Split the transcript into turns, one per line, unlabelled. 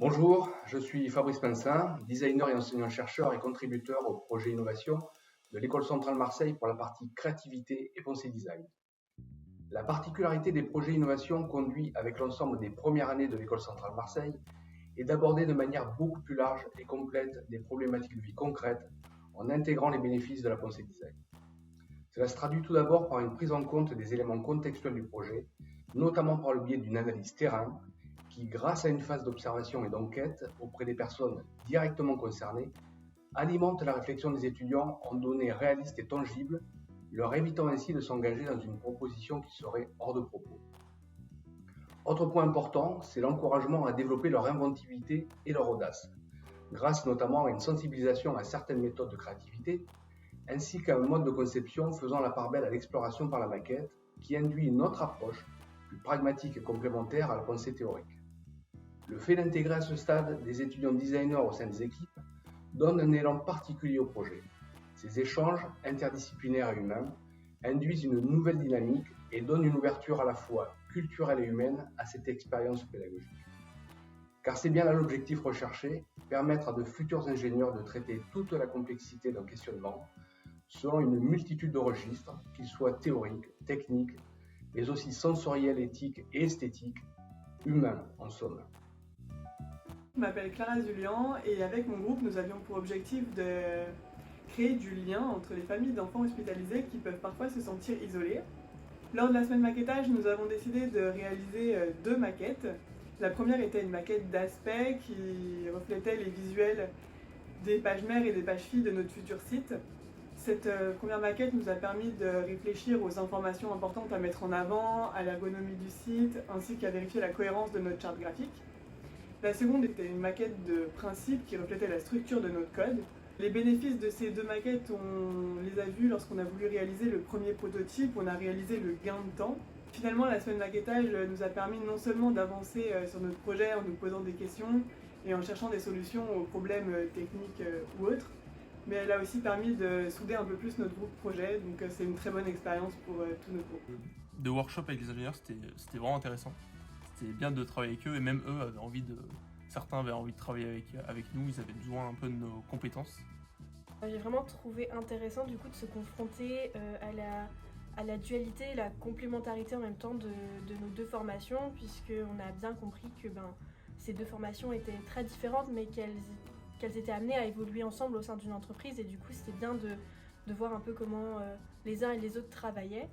Bonjour, je suis Fabrice Pinsin, designer et enseignant-chercheur et contributeur au projet innovation de l'École centrale Marseille pour la partie créativité et pensée design. La particularité des projets innovation conduits avec l'ensemble des premières années de l'École centrale Marseille est d'aborder de manière beaucoup plus large et complète des problématiques de vie concrètes en intégrant les bénéfices de la pensée design. Cela se traduit tout d'abord par une prise en compte des éléments contextuels du projet, notamment par le biais d'une analyse terrain qui, grâce à une phase d'observation et d'enquête auprès des personnes directement concernées, alimente la réflexion des étudiants en données réalistes et tangibles, leur évitant ainsi de s'engager dans une proposition qui serait hors de propos. Autre point important, c'est l'encouragement à développer leur inventivité et leur audace, grâce notamment à une sensibilisation à certaines méthodes de créativité, ainsi qu'à un mode de conception faisant la part belle à l'exploration par la maquette, qui induit une autre approche, plus pragmatique et complémentaire à la pensée théorique. Le fait d'intégrer à ce stade des étudiants designers au sein des équipes donne un élan particulier au projet. Ces échanges, interdisciplinaires et humains, induisent une nouvelle dynamique et donnent une ouverture à la fois culturelle et humaine à cette expérience pédagogique. Car c'est bien là l'objectif recherché, permettre à de futurs ingénieurs de traiter toute la complexité d'un questionnement selon une multitude de registres, qu'ils soient théoriques, techniques, mais aussi sensoriels, éthiques et esthétiques, humains en somme.
Je m'appelle Clara Zulian et avec mon groupe, nous avions pour objectif de créer du lien entre les familles d'enfants hospitalisés qui peuvent parfois se sentir isolés. Lors de la semaine maquettage, nous avons décidé de réaliser deux maquettes. La première était une maquette d'aspect qui reflétait les visuels des pages mères et des pages filles de notre futur site. Cette première maquette nous a permis de réfléchir aux informations importantes à mettre en avant, à l'ergonomie du site, ainsi qu'à vérifier la cohérence de notre charte graphique. La seconde était une maquette de principe qui reflétait la structure de notre code. Les bénéfices de ces deux maquettes, on les a vus lorsqu'on a voulu réaliser le premier prototype, on a réalisé le gain de temps. Finalement, la semaine maquettage nous a permis non seulement d'avancer sur notre projet en nous posant des questions et en cherchant des solutions aux problèmes techniques ou autres, mais elle a aussi permis de souder un peu plus notre groupe projet, donc c'est une très bonne expérience pour tous nos groupes.
De workshop avec les ingénieurs, c'était vraiment intéressant. C'était bien de travailler avec eux et même eux avaient envie de. Certains avaient envie de travailler avec nous, ils avaient besoin un peu de nos compétences.
J'ai vraiment trouvé intéressant du coup de se confronter à la dualité et la complémentarité en même temps de nos deux formations, puisqu'on a bien compris que ces deux formations étaient très différentes mais qu'elles étaient amenées à évoluer ensemble au sein d'une entreprise, et du coup c'était bien de voir un peu comment les uns et les autres travaillaient.